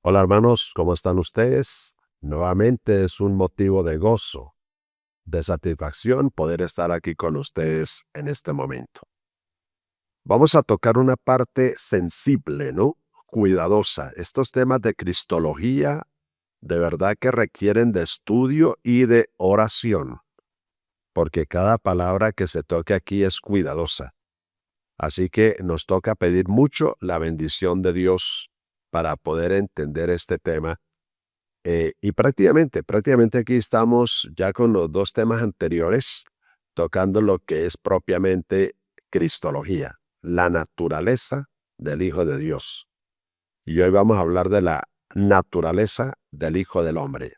Hola hermanos, ¿cómo están ustedes? Nuevamente es un motivo de gozo, de satisfacción poder estar aquí con ustedes en este momento. Vamos a tocar una parte sensible, ¿no? Cuidadosa. Estos temas de cristología de verdad que requieren de estudio y de oración, porque cada palabra que se toque aquí es cuidadosa. Así que nos toca pedir mucho la bendición de Dios para poder entender este tema. Y prácticamente aquí estamos ya con los dos temas anteriores, tocando lo que es propiamente Cristología, la naturaleza del Hijo de Dios. Y hoy vamos a hablar de la naturaleza del Hijo del Hombre.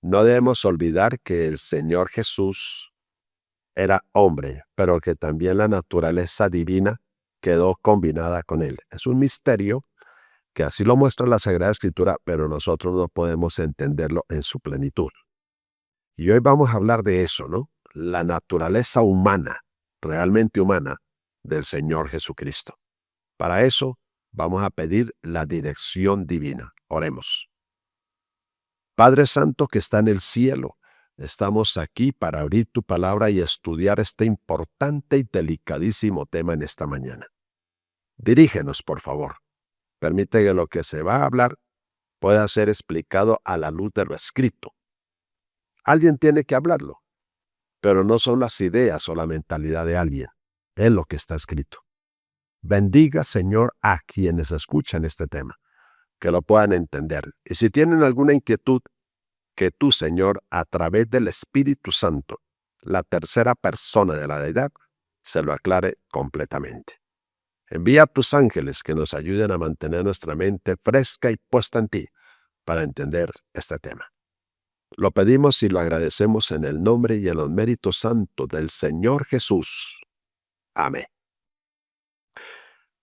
No debemos olvidar que el Señor Jesús era hombre, pero que también la naturaleza divina quedó combinada con él. Es un misterio que así lo muestra la Sagrada Escritura, pero nosotros no podemos entenderlo en su plenitud. Y hoy vamos a hablar de eso, ¿no? La naturaleza humana, realmente humana, del Señor Jesucristo. Para eso vamos a pedir la dirección divina. Oremos. Padre Santo que está en el cielo, estamos aquí para abrir tu palabra y estudiar este importante y delicadísimo tema en esta mañana. Dirígenos, por favor. Permite que lo que se va a hablar pueda ser explicado a la luz de lo escrito. Alguien tiene que hablarlo, pero no son las ideas o la mentalidad de alguien, es lo que está escrito. Bendiga, Señor, a quienes escuchan este tema, que lo puedan entender. Y si tienen alguna inquietud, que tú, Señor, a través del Espíritu Santo, la tercera persona de la deidad, se lo aclare completamente. Envía a tus ángeles que nos ayuden a mantener nuestra mente fresca y puesta en ti para entender este tema. Lo pedimos y lo agradecemos en el nombre y en los méritos santos del Señor Jesús. Amén.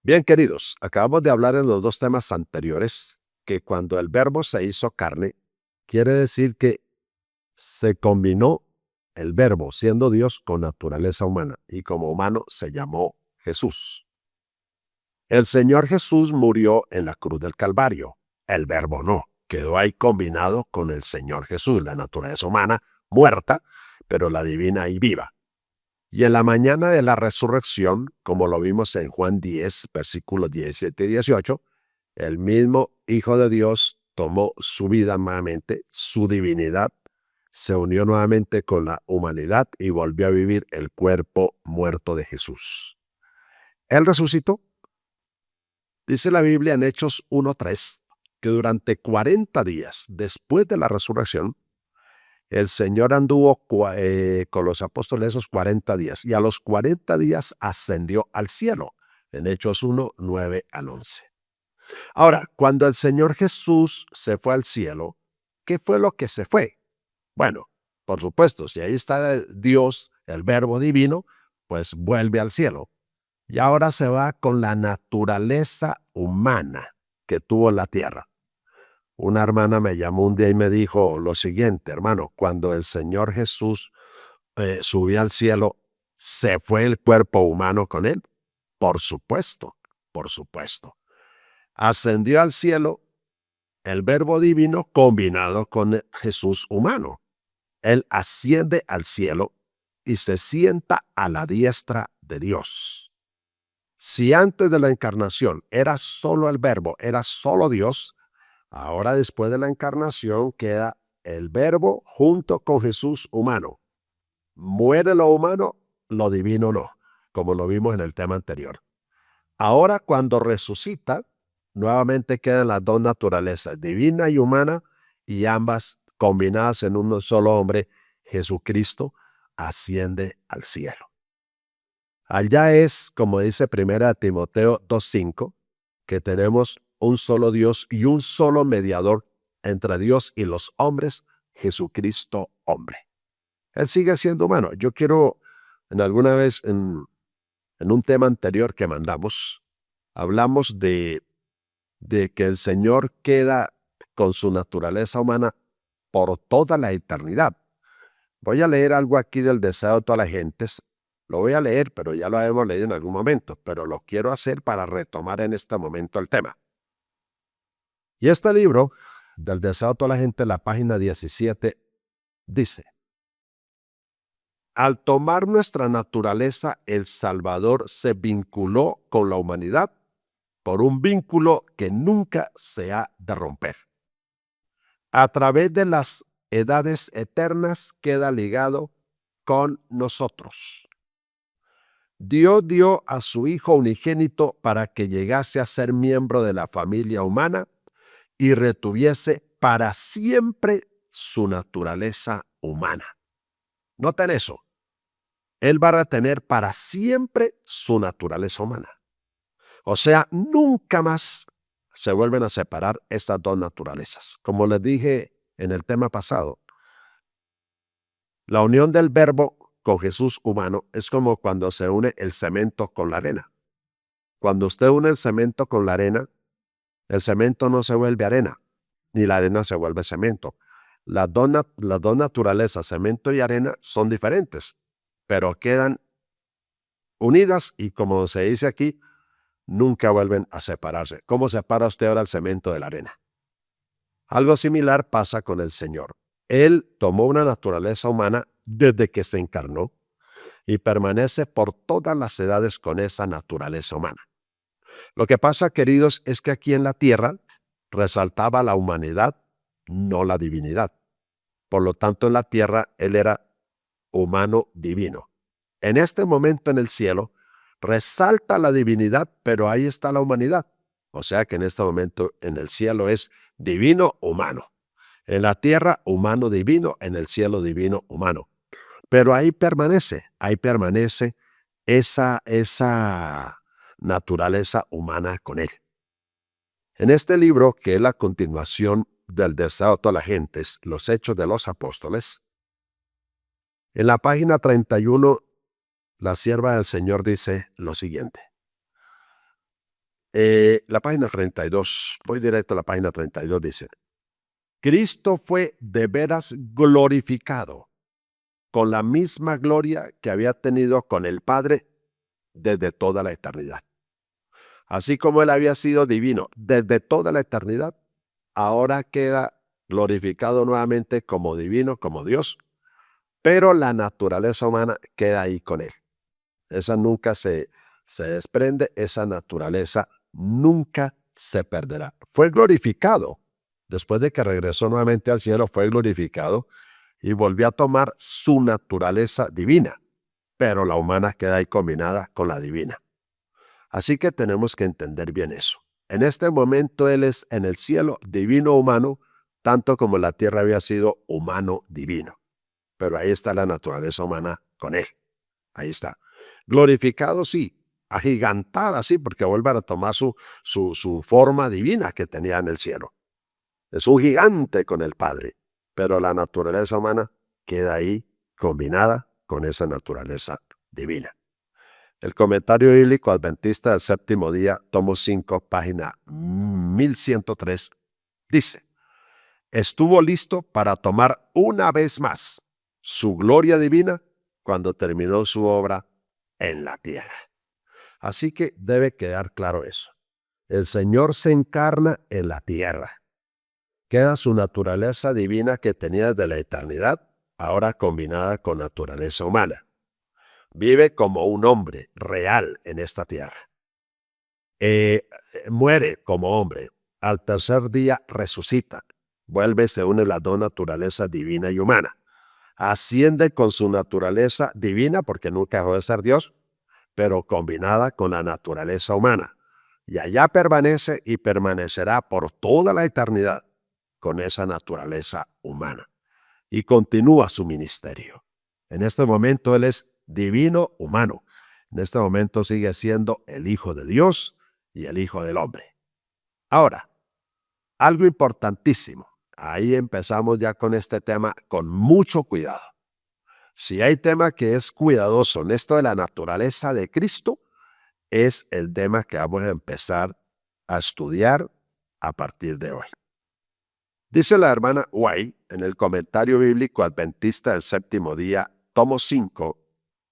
Bien, queridos, acabamos de hablar en los dos temas anteriores que cuando el Verbo se hizo carne, quiere decir que se combinó el Verbo, siendo Dios, con naturaleza humana, y como humano se llamó Jesús. El Señor Jesús murió en la cruz del Calvario. El Verbo no. Quedó ahí combinado con el Señor Jesús, la naturaleza humana muerta, pero la divina ahí viva. Y en la mañana de la resurrección, como lo vimos en Juan 10, versículos 17 y 18, el mismo Hijo de Dios tomó su vida nuevamente, su divinidad, se unió nuevamente con la humanidad y volvió a vivir el cuerpo muerto de Jesús. Él resucitó. Dice la Biblia en Hechos 1:3 que durante 40 días después de la resurrección, el Señor anduvo con los apóstoles esos 40 días y a los 40 días ascendió al cielo, en Hechos 1:9 al 11. Ahora, cuando el Señor Jesús se fue al cielo, ¿qué fue lo que se fue? Bueno, por supuesto, si ahí está Dios, el Verbo divino, pues vuelve al cielo. Y ahora se va con la naturaleza humana que tuvo la tierra. Una hermana me llamó un día y me dijo lo siguiente: hermano, cuando el Señor Jesús subió al cielo, ¿se fue el cuerpo humano con él? Por supuesto, por supuesto. Ascendió al cielo el Verbo divino combinado con el Jesús humano. Él asciende al cielo y se sienta a la diestra de Dios. Si antes de la encarnación era solo el Verbo, era solo Dios, ahora después de la encarnación queda el Verbo junto con Jesús humano. Muere lo humano, lo divino no, como lo vimos en el tema anterior. Ahora cuando resucita, nuevamente quedan las dos naturalezas, divina y humana, y ambas combinadas en un solo hombre, Jesucristo, asciende al cielo. Allá es, como dice 1 Timoteo 2:5, que tenemos un solo Dios y un solo mediador entre Dios y los hombres, Jesucristo hombre. Él sigue siendo humano. Yo quiero, en alguna vez, en un tema anterior que mandamos, hablamos de que el Señor queda con su naturaleza humana por toda la eternidad. Voy a leer algo aquí del deseo de todas las gentes. Lo voy a leer, pero ya lo hemos leído en algún momento, pero lo quiero hacer para retomar en este momento el tema. Y este libro, del deseo de toda la gente, la página 17, dice: al tomar nuestra naturaleza, el Salvador se vinculó con la humanidad por un vínculo que nunca se ha de romper. A través de las edades eternas queda ligado con nosotros. Dios dio a su Hijo unigénito para que llegase a ser miembro de la familia humana y retuviese para siempre su naturaleza humana. Noten eso. Él va a retener para siempre su naturaleza humana. O sea, nunca más se vuelven a separar estas dos naturalezas. Como les dije en el tema pasado, la unión del Verbo con Jesús humano es como cuando se une el cemento con la arena. Cuando usted une el cemento con la arena, el cemento no se vuelve arena, ni la arena se vuelve cemento. Las dos naturalezas, cemento y arena, son diferentes, pero quedan unidas y, como se dice aquí, nunca vuelven a separarse. ¿Cómo separa usted ahora el cemento de la arena? Algo similar pasa con el Señor. Él tomó una naturaleza humana desde que se encarnó y permanece por todas las edades con esa naturaleza humana. Lo que pasa, queridos, es que aquí en la tierra resaltaba la humanidad, no la divinidad. Por lo tanto, en la tierra Él era humano divino. En este momento en el cielo resalta la divinidad, pero ahí está la humanidad. O sea que en este momento en el cielo es divino humano. En la tierra humano divino, en el cielo divino humano. Pero ahí permanece esa naturaleza humana con Él. En este libro, que es la continuación del deseo de todas las gentes, los Hechos de los Apóstoles, en la página 31, la sierva del Señor dice lo siguiente. La página 32, voy directo a la página 32, dice: Cristo fue de veras glorificado con la misma gloria que había tenido con el Padre desde toda la eternidad. Así como Él había sido divino desde toda la eternidad, ahora queda glorificado nuevamente como divino, como Dios, pero la naturaleza humana queda ahí con Él. Esa nunca se desprende, esa naturaleza nunca se perderá. Fue glorificado. Después de que regresó nuevamente al cielo, fue glorificado y volvió a tomar su naturaleza divina, pero la humana queda ahí combinada con la divina. Así que tenemos que entender bien eso. En este momento Él es en el cielo divino humano, tanto como la tierra había sido humano divino. Pero ahí está la naturaleza humana con Él. Ahí está. Glorificado, sí. Agigantada, sí, porque vuelve a tomar su forma divina que tenía en el cielo. Es un gigante con el Padre, pero la naturaleza humana queda ahí combinada con esa naturaleza divina. El Comentario Bíblico Adventista del Séptimo Día, tomo 5, página 1103, dice: estuvo listo para tomar una vez más su gloria divina cuando terminó su obra en la tierra. Así que debe quedar claro eso. El Señor se encarna en la tierra. Queda su naturaleza divina que tenía desde la eternidad, ahora combinada con naturaleza humana. Vive como un hombre real en esta tierra. Muere como hombre. Al tercer día resucita. Vuelve, se une las dos naturalezas divina y humana. Asciende con su naturaleza divina, porque nunca dejó de ser Dios, pero combinada con la naturaleza humana. Y allá permanece y permanecerá por toda la eternidad con esa naturaleza humana. Y continúa su ministerio. En este momento Él es divino humano. En este momento sigue siendo el Hijo de Dios y el Hijo del Hombre. Ahora, algo importantísimo. Ahí empezamos ya con este tema con mucho cuidado. Si hay tema que es cuidadoso en esto de la naturaleza de Cristo, es el tema que vamos a empezar a estudiar a partir de hoy. Dice la hermana White en el Comentario Bíblico Adventista del Séptimo Día, tomo 5,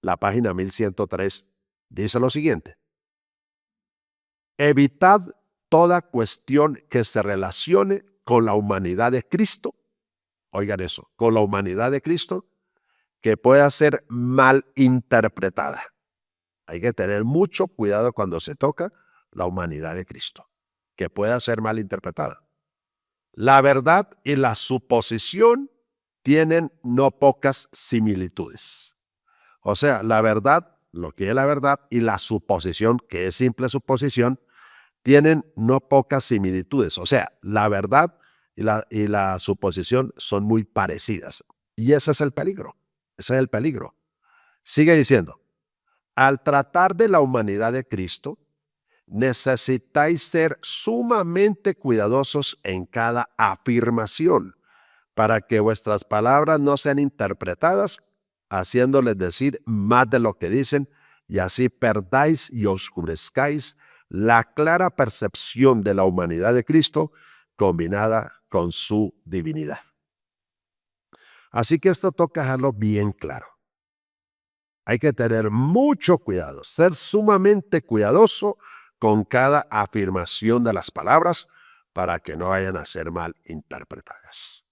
la página 1103, dice lo siguiente: evitad toda cuestión que se relacione con la humanidad de Cristo, oigan eso, con la humanidad de Cristo, que pueda ser mal interpretada. Hay que tener mucho cuidado cuando se toca la humanidad de Cristo, que pueda ser mal interpretada. La verdad y la suposición tienen no pocas similitudes. O sea, la verdad, lo que es la verdad, y la suposición, que es simple suposición, tienen no pocas similitudes. O sea, la verdad y la suposición son muy parecidas. Y ese es el peligro. Ese es el peligro. Sigue diciendo, al tratar de la humanidad de Cristo, necesitáis ser sumamente cuidadosos en cada afirmación para que vuestras palabras no sean interpretadas, haciéndoles decir más de lo que dicen, y así perdáis y oscurezcáis la clara percepción de la humanidad de Cristo combinada con su divinidad. Así que esto toca dejarlo bien claro. Hay que tener mucho cuidado, ser sumamente cuidadoso con cada afirmación de las palabras para que no vayan a ser mal interpretadas.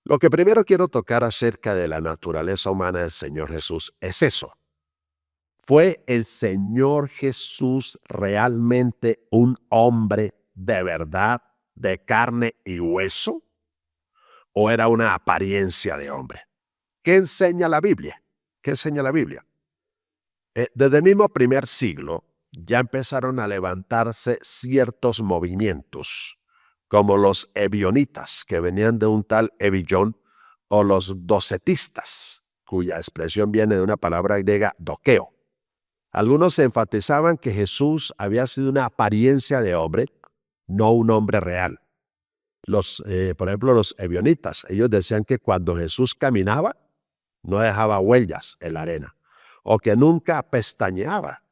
Lo que primero quiero tocar acerca de la naturaleza humana del Señor Jesús es eso. ¿Fue el Señor Jesús realmente un hombre de verdad, de carne y hueso? ¿O era una apariencia de hombre? ¿Qué enseña la Biblia? ¿Qué enseña la Biblia? Desde el mismo primer siglo ya empezaron a levantarse ciertos movimientos, como los ebionitas, que venían de un tal Ebillón, o los docetistas, cuya expresión viene de una palabra griega doqueo. Algunos enfatizaban que Jesús había sido una apariencia de hombre, no un hombre real. Por ejemplo, los ebionitas, ellos decían que cuando Jesús caminaba, no dejaba huellas en la arena, o que nunca pestañeaba,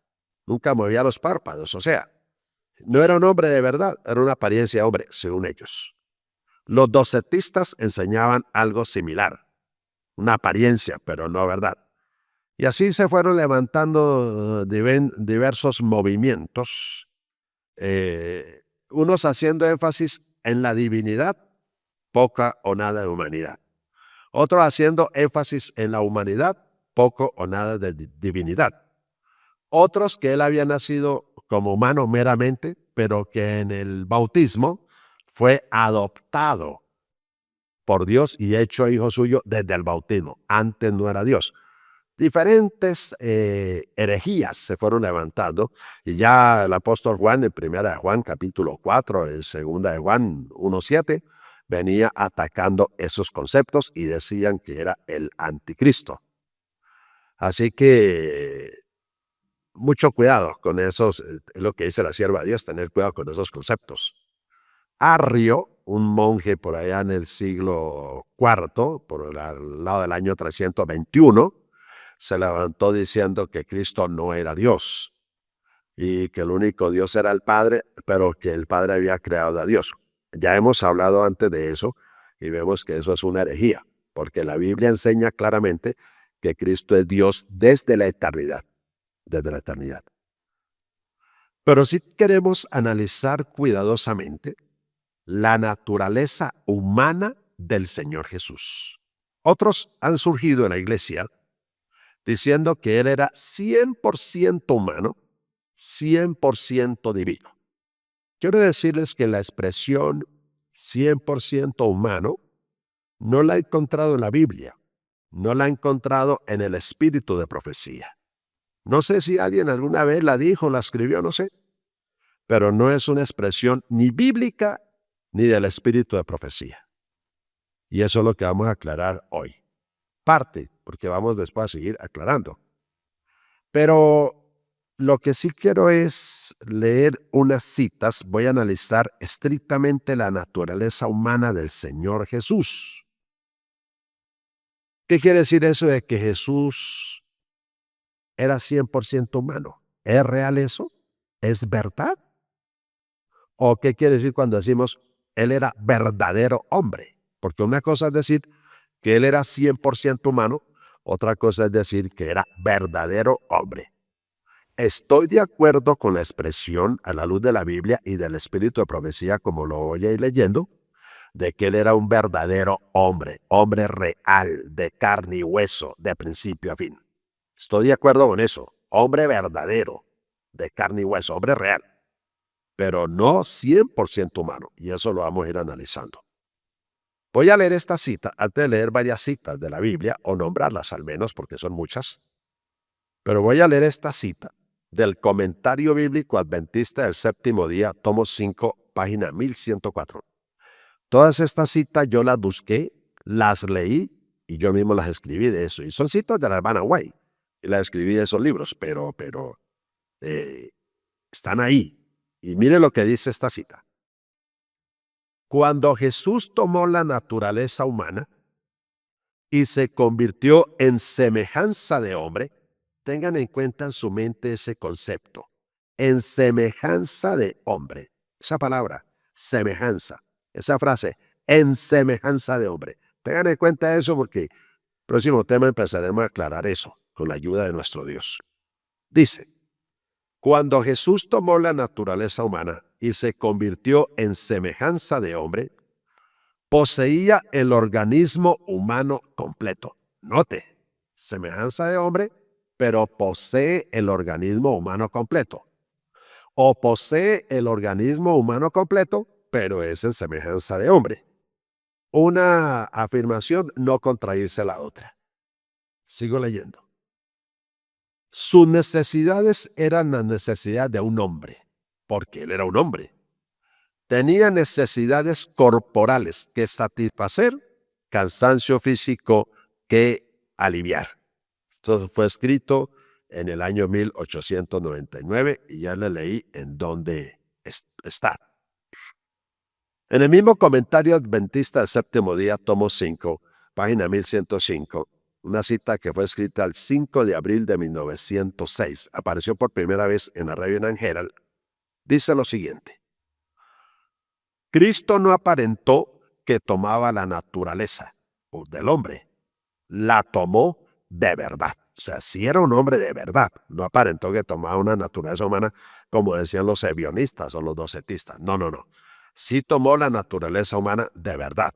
nunca movía los párpados, o sea, no era un hombre de verdad, era una apariencia de hombre, según ellos. Los docetistas enseñaban algo similar, una apariencia, pero no verdad. Y así se fueron levantando diversos movimientos, unos haciendo énfasis en la divinidad, poca o nada de humanidad. Otros haciendo énfasis en la humanidad, poco o nada de divinidad. Otros que él había nacido como humano meramente, pero que en el bautismo fue adoptado por Dios y hecho hijo suyo desde el bautismo. Antes no era Dios. Diferentes herejías se fueron levantando y ya el apóstol Juan, en 1 Juan capítulo 4, en 2 de Juan 1:7, venía atacando esos conceptos y decían que era el anticristo. Así que mucho cuidado con esos, es lo que dice la sierva de Dios, tener cuidado con esos conceptos. Arrio, un monje por allá en el siglo IV, por el lado del año 321, se levantó diciendo que Cristo no era Dios y que el único Dios era el Padre, pero que el Padre había creado a Dios. Ya hemos hablado antes de eso y vemos que eso es una herejía, porque la Biblia enseña claramente que Cristo es Dios desde la eternidad, desde la eternidad. Pero si queremos analizar cuidadosamente la naturaleza humana del Señor Jesús. Otros han surgido en la iglesia diciendo que Él era 100% humano, 100% divino. Quiero decirles que la expresión 100% humano no la he encontrado en la Biblia, no la he encontrado en el espíritu de profecía. No sé si alguien alguna vez la dijo, la escribió, no sé, pero no es una expresión ni bíblica ni del espíritu de profecía. Y eso es lo que vamos a aclarar hoy. Parte, porque vamos después a seguir aclarando. Pero lo que sí quiero es leer unas citas. Voy a analizar estrictamente la naturaleza humana del Señor Jesús. ¿Qué quiere decir eso de que Jesús era 100% humano? ¿Es real eso? ¿Es verdad? ¿O qué quiere decir cuando decimos Él era verdadero hombre? Porque una cosa es decir que Él era 100% humano, otra cosa es decir que era verdadero hombre. Estoy de acuerdo con la expresión a la luz de la Biblia y del espíritu de profecía, como lo voy a ir leyendo, de que él era un verdadero hombre, hombre real, de carne y hueso, de principio a fin. Estoy de acuerdo con eso, hombre verdadero, de carne y hueso, hombre real, pero no 100% humano, y eso lo vamos a ir analizando. Voy a leer esta cita antes de leer varias citas de la Biblia, o nombrarlas al menos, porque son muchas, pero voy a leer esta cita del Comentario Bíblico Adventista del Séptimo Día, tomo 5, página 1104. Todas estas citas yo las busqué, las leí y yo mismo las escribí de eso. Y son citas de la hermana White. Y las escribí de esos libros, pero están ahí. Y mire lo que dice esta cita. Cuando Jesús tomó la naturaleza humana y se convirtió en semejanza de hombre, tengan en cuenta en su mente ese concepto. En semejanza de hombre. Esa palabra, semejanza. Esa frase, en semejanza de hombre. Tengan en cuenta eso porque próximo tema empezaremos a aclarar eso con la ayuda de nuestro Dios. Dice, cuando Jesús tomó la naturaleza humana y se convirtió en semejanza de hombre, poseía el organismo humano completo. Note, semejanza de hombre, pero posee el organismo humano completo. O posee el organismo humano completo, pero es en semejanza de hombre. Una afirmación no contradice la otra. Sigo leyendo. Sus necesidades eran las necesidades de un hombre, porque él era un hombre. Tenía necesidades corporales que satisfacer, cansancio físico que aliviar. Esto fue escrito en el año 1899 y ya le leí en dónde está. En el mismo Comentario Adventista del Séptimo Día, tomo 5, página 1105, una cita que fue escrita el 5 de abril de 1906, apareció por primera vez en la Review and Herald, dice lo siguiente. Cristo no aparentó que tomaba la naturaleza del hombre, la tomó de verdad. O sea, si era un hombre de verdad, no aparentó que tomaba una naturaleza humana como decían los ebionistas o los docetistas. No. Sí tomó la naturaleza humana de verdad.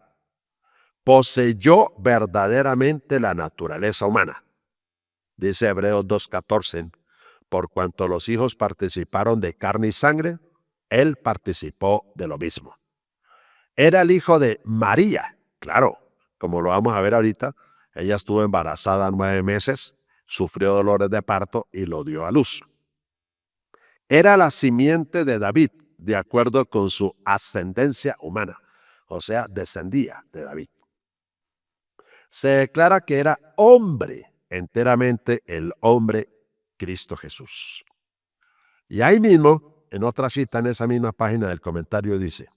Poseyó verdaderamente la naturaleza humana. Dice Hebreos 2:14, por cuanto los hijos participaron de carne y sangre, él participó de lo mismo. Era el hijo de María, claro, como lo vamos a ver ahorita, ella estuvo embarazada 9 meses, sufrió dolores de parto y lo dio a luz. Era la simiente de David, de acuerdo con su ascendencia humana, o sea, descendía de David. Se declara que era hombre, enteramente el hombre Cristo Jesús. Y ahí mismo, en otra cita en esa misma página del comentario dice,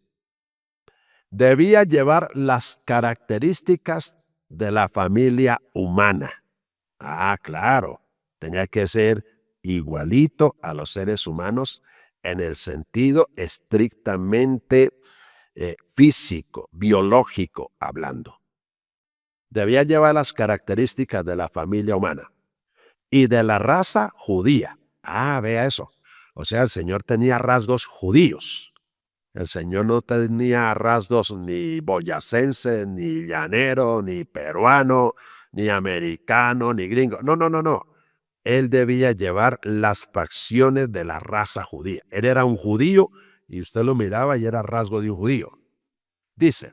debía llevar las características de la familia humana. Ah, claro, tenía que ser igualito a los seres humanos en el sentido estrictamente físico, biológico hablando. Debía llevar las características de la familia humana y de la raza judía. Ah, vea eso. O sea, el Señor tenía rasgos judíos. El Señor no tenía rasgos ni boyacense, ni llanero, ni peruano, ni americano, ni gringo. No. Él debía llevar las facciones de la raza judía. Él era un judío y usted lo miraba y era rasgo de un judío. Dice,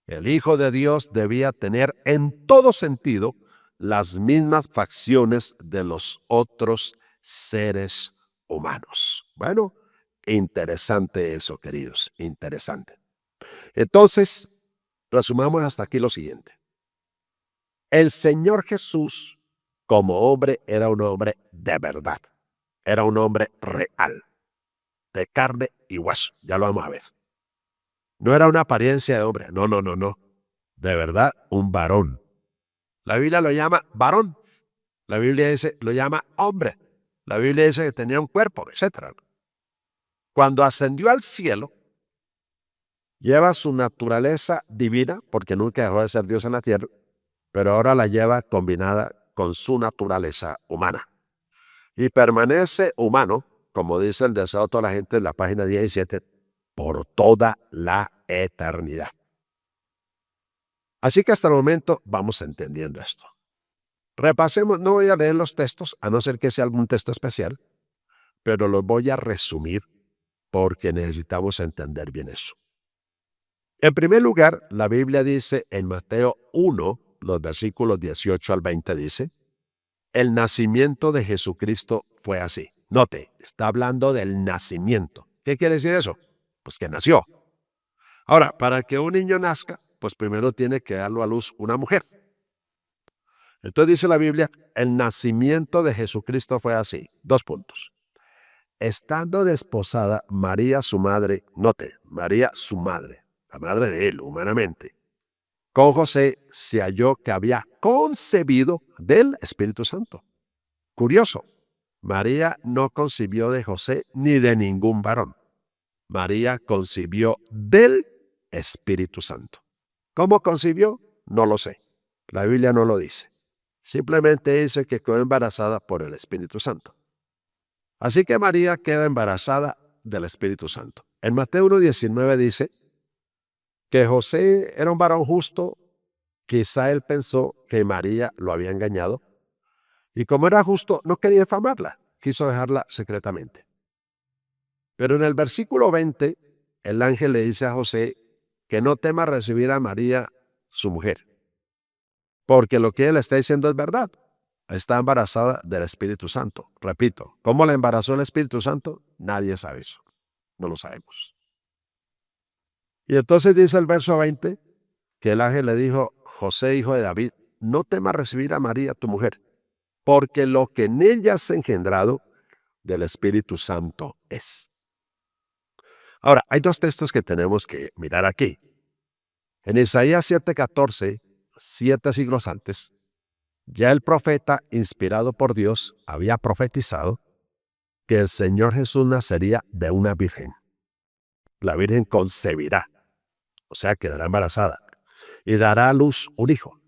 el Hijo de Dios debía tener en todo sentido las mismas facciones de los otros seres humanos. Bueno, interesante eso, queridos, interesante. Entonces, resumamos hasta aquí lo siguiente. El Señor Jesús, como hombre, era un hombre de verdad. Era un hombre real, de carne y hueso. Ya lo vamos a ver. No era una apariencia de hombre. No. De verdad, un varón. La Biblia lo llama varón. La Biblia dice, lo llama hombre. La Biblia dice que tenía un cuerpo, etc. Cuando ascendió al cielo, lleva su naturaleza divina, porque nunca dejó de ser Dios en la tierra, pero ahora la lleva combinada con su naturaleza humana. y permanece humano, como dice el deseo de toda la gente en la página 17, por toda la eternidad. Así que hasta el momento vamos entendiendo esto. Repasemos, no voy a leer los textos, a no ser que sea algún texto especial, pero los voy a resumir porque necesitamos entender bien eso. En primer lugar, la Biblia dice en Mateo 1, los versículos 18 al 20, dice, el nacimiento de Jesucristo fue así. Note, está hablando del nacimiento. ¿Qué quiere decir eso? Pues que nació. Ahora, para que un niño nazca, pues primero tiene que darlo a luz una mujer. Entonces dice la Biblia, el nacimiento de Jesucristo fue así. 2 puntos. Estando desposada María su madre, note, María su madre, la madre de él humanamente, con José se halló que había concebido del Espíritu Santo. Curioso, María no concibió de José ni de ningún varón. María concibió del Espíritu Santo. ¿Cómo concibió? No lo sé. La Biblia no lo dice. Simplemente dice que quedó embarazada por el Espíritu Santo. Así que María queda embarazada del Espíritu Santo. En Mateo 1:19 dice que José era un varón justo. Quizá él pensó que María lo había engañado y como era justo no quería infamarla, quiso dejarla secretamente. Pero en el versículo 20, el ángel le dice a José que no tema recibir a María, su mujer, porque lo que él está diciendo es verdad. Está embarazada del Espíritu Santo. Repito, ¿cómo la embarazó el Espíritu Santo? Nadie sabe eso. No lo sabemos. Y entonces dice el verso 20 que el ángel le dijo, José, hijo de David, no temas recibir a María, tu mujer, porque lo que en ella has engendrado del Espíritu Santo es. Ahora, hay 2 textos que tenemos que mirar aquí. En Isaías 7:14, 7 siglos antes, ya el profeta, inspirado por Dios, había profetizado que el Señor Jesús nacería de una virgen. La virgen concebirá, o sea, quedará embarazada, y dará a luz un hijo.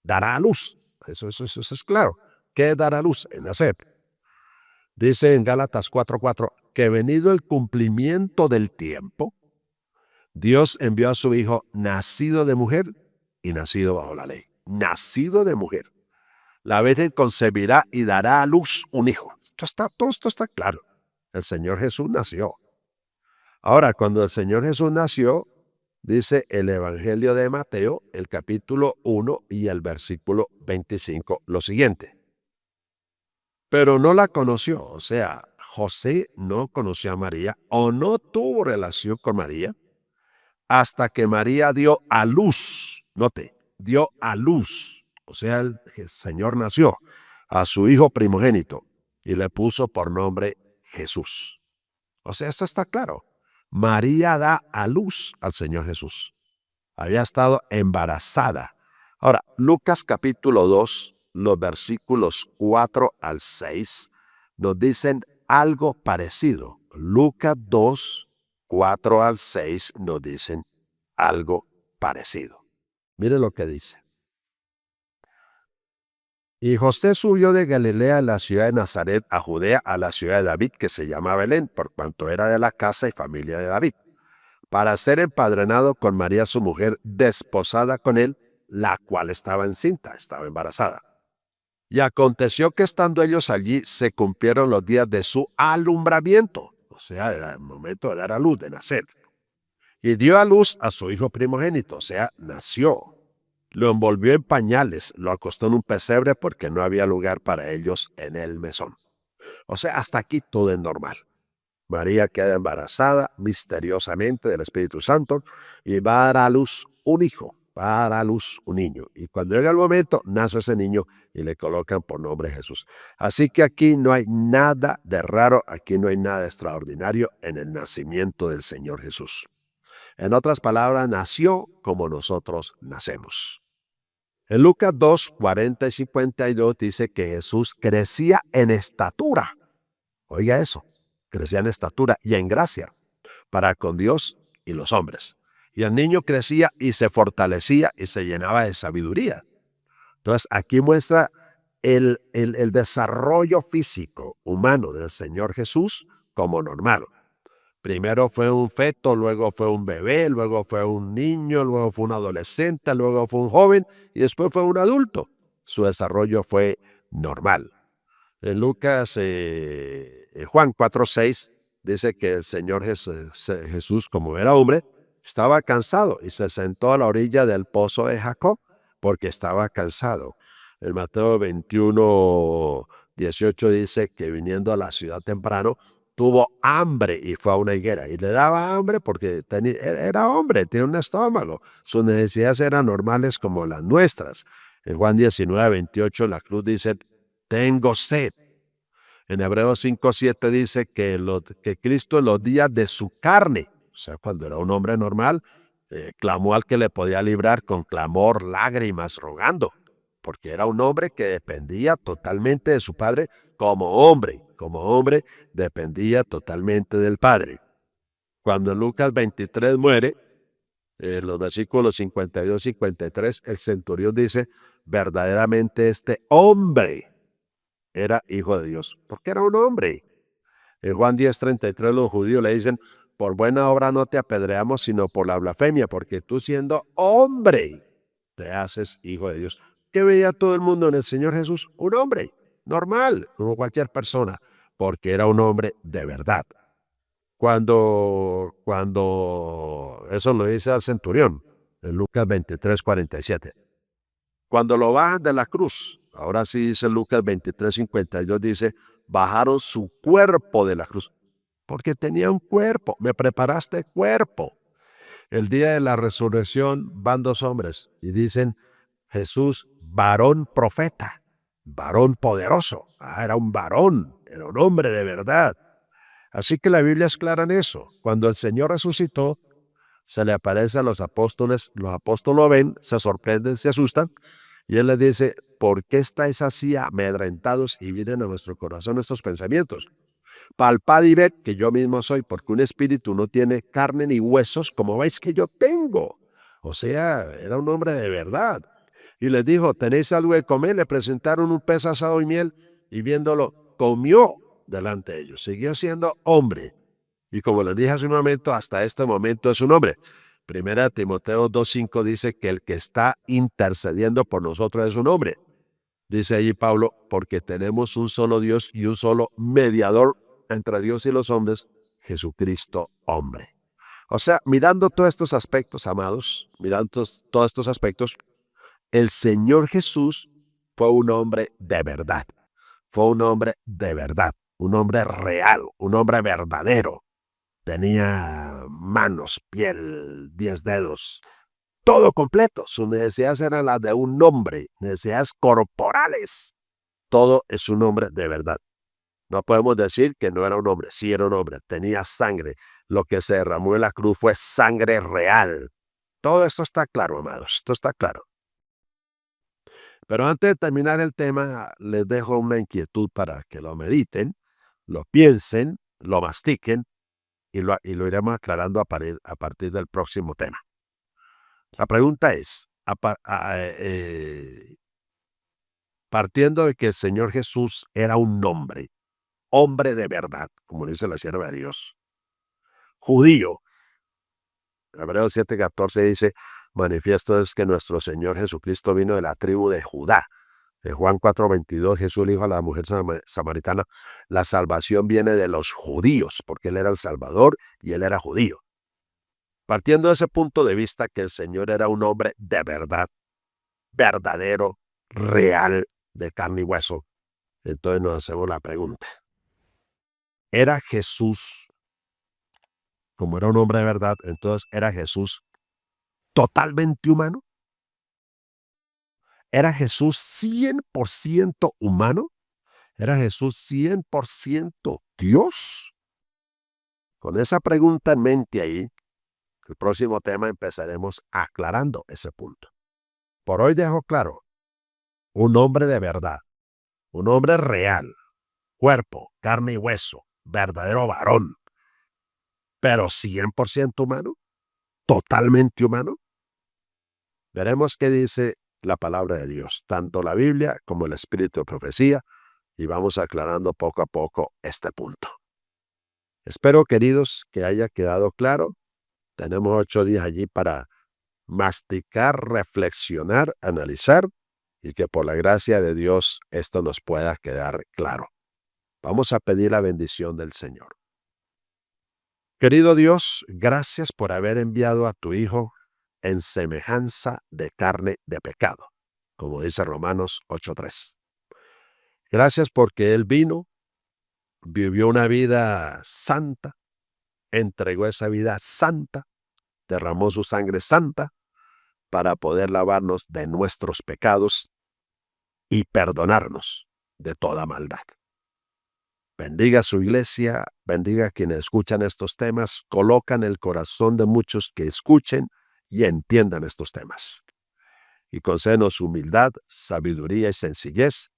Dará a luz. Eso es claro. ¿Qué dará a luz? El nacer. Dice en Gálatas 4:4 que venido el cumplimiento del tiempo, Dios envió a su hijo nacido de mujer y nacido bajo la ley. Nacido de mujer. La Virgen concebirá y dará a luz un hijo. Todo esto está claro. El Señor Jesús nació. Ahora, cuando el Señor Jesús nació, dice el Evangelio de Mateo, el capítulo 1 y el versículo 25, lo siguiente. Pero no la conoció, o sea, José no conoció a María o no tuvo relación con María hasta que María dio a luz. Note, dio a luz. O sea, el Señor nació a su hijo primogénito y le puso por nombre Jesús. O sea, esto está claro. María da a luz al Señor Jesús. Había estado embarazada. Ahora, Lucas capítulo 2, los versículos 4 al 6, nos dicen algo parecido. Lucas 2, 4 al 6 nos dicen algo parecido. Mire lo que dice. Y José subió de Galilea a la ciudad de Nazaret, a Judea, a la ciudad de David, que se llama Belén, por cuanto era de la casa y familia de David, para ser empadronado con María su mujer, desposada con él, la cual estaba encinta, estaba embarazada. Y aconteció que estando ellos allí, se cumplieron los días de su alumbramiento, o sea, era el momento de dar a luz, de nacer. Y dio a luz a su hijo primogénito, o sea, nació. Lo envolvió en pañales, lo acostó en un pesebre porque no había lugar para ellos en el mesón. O sea, hasta aquí todo es normal. María queda embarazada misteriosamente del Espíritu Santo y va a dar a luz un hijo, va a dar a luz un niño. Y cuando llega el momento, nace ese niño y le colocan por nombre Jesús. Así que aquí no hay nada de raro, aquí no hay nada de extraordinario en el nacimiento del Señor Jesús. En otras palabras, nació como nosotros nacemos. En Lucas 2, 40 y 52 dice que Jesús crecía en estatura. Oiga eso, crecía en estatura y en gracia para con Dios y los hombres. Y el niño crecía y se fortalecía y se llenaba de sabiduría. Entonces aquí muestra el desarrollo físico humano del Señor Jesús como normal. Primero fue un feto, luego fue un bebé, luego fue un niño, luego fue un adolescente, luego fue un joven y después fue un adulto. Su desarrollo fue normal. En Lucas, Juan 4:6 dice que el Señor Jesús, como era hombre, estaba cansado y se sentó a la orilla del pozo de Jacob porque estaba cansado. En Mateo 21:18 dice que viniendo a la ciudad temprano, tuvo hambre y fue a una higuera. Y le daba hambre porque era hombre, tiene un estómago. Sus necesidades eran normales como las nuestras. En Juan 19:28 la cruz dice, tengo sed. En Hebreos 5:7 dice que Cristo en los días de su carne, o sea, cuando era un hombre normal, clamó al que le podía librar con clamor, lágrimas, rogando, porque era un hombre que dependía totalmente de su Padre como hombre dependía totalmente del Padre. Cuando en Lucas 23 muere, en los versículos 52-53, el centurión dice, verdaderamente este hombre era hijo de Dios, porque era un hombre. En Juan 10:33 los judíos le dicen, por buena obra no te apedreamos, sino por la blasfemia, porque tú siendo hombre te haces hijo de Dios. ¿Qué veía todo el mundo en el Señor Jesús? Un hombre normal, como cualquier persona, porque era un hombre de verdad. Cuando eso lo dice al centurión, en Lucas 23:47. Cuando lo bajan de la cruz, ahora sí dice Lucas 23:52, dice, bajaron su cuerpo de la cruz, porque tenía un cuerpo, me preparaste cuerpo. El día de la resurrección van dos hombres y dicen, Jesús, varón profeta, varón poderoso. Era un varón, era un hombre de verdad. Así que la Biblia es clara en eso. Cuando el Señor resucitó, se le aparece a los apóstoles lo ven, se sorprenden, se asustan, y Él les dice, ¿por qué estáis así amedrentados y vienen a nuestro corazón estos pensamientos? Palpad y ved que yo mismo soy, porque un espíritu no tiene carne ni huesos, como veis que yo tengo. O sea, era un hombre de verdad. Y les dijo, ¿tenéis algo de comer? Le presentaron un pez asado y miel, y viéndolo, comió delante de ellos. Siguió siendo hombre. Y como les dije hace un momento, hasta este momento es un hombre. Primera Timoteo 2:5 dice que el que está intercediendo por nosotros es un hombre. Dice allí Pablo, porque tenemos un solo Dios y un solo mediador entre Dios y los hombres, Jesucristo hombre. O sea, mirando todos estos aspectos, amados, mirando todos estos aspectos, el Señor Jesús fue un hombre de verdad. Fue un hombre de verdad, un hombre real, un hombre verdadero. Tenía manos, piel, 10 dedos, todo completo. Sus necesidades eran las de un hombre, necesidades corporales. Todo es un hombre de verdad. No podemos decir que no era un hombre. Sí era un hombre, tenía sangre. Lo que se derramó en la cruz fue sangre real. Todo esto está claro, amados, esto está claro. Pero antes de terminar el tema, les dejo una inquietud para que lo mediten, lo piensen, lo mastiquen y lo iremos aclarando a partir del próximo tema. La pregunta es, partiendo de que el Señor Jesús era un hombre de verdad, como dice la sierva de Dios, judío. Hebreos 7:14 dice, manifiesto es que nuestro Señor Jesucristo vino de la tribu de Judá. En Juan 4:22 Jesús le dijo a la mujer samaritana, la salvación viene de los judíos, porque Él era el Salvador y Él era judío. Partiendo de ese punto de vista que el Señor era un hombre de verdad, verdadero, real, de carne y hueso, entonces nos hacemos la pregunta, ¿era Jesús, como era un hombre de verdad, entonces era Jesús totalmente humano? ¿Era Jesús 100% humano? ¿Era Jesús 100% Dios? Con esa pregunta en mente ahí, el próximo tema empezaremos aclarando ese punto. Por hoy dejo claro, un hombre de verdad, un hombre real, cuerpo, carne y hueso, verdadero varón, pero 100% humano, totalmente humano. Veremos qué dice la palabra de Dios, tanto la Biblia como el espíritu de profecía, y vamos aclarando poco a poco este punto. Espero, queridos, que haya quedado claro. Tenemos 8 días allí para masticar, reflexionar, analizar, y que por la gracia de Dios esto nos pueda quedar claro. Vamos a pedir la bendición del Señor. Querido Dios, gracias por haber enviado a tu Hijo en semejanza de carne de pecado, como dice Romanos 8:3. Gracias porque Él vino, vivió una vida santa, entregó esa vida santa, derramó su sangre santa para poder lavarnos de nuestros pecados y perdonarnos de toda maldad. Bendiga su iglesia, bendiga a quienes escuchan estos temas, coloca en el corazón de muchos que escuchen y entiendan estos temas. Y concédenos humildad, sabiduría y sencillez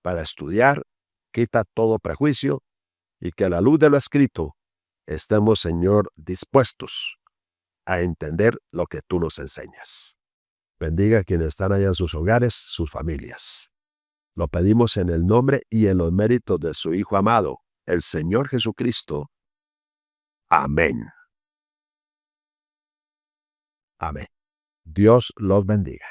para estudiar, quita todo prejuicio y que a la luz de lo escrito estemos, Señor, dispuestos a entender lo que tú nos enseñas. Bendiga a quienes están allá en sus hogares, sus familias. Lo pedimos en el nombre y en los méritos de su Hijo amado, el Señor Jesucristo. Amén. Amén. Dios los bendiga.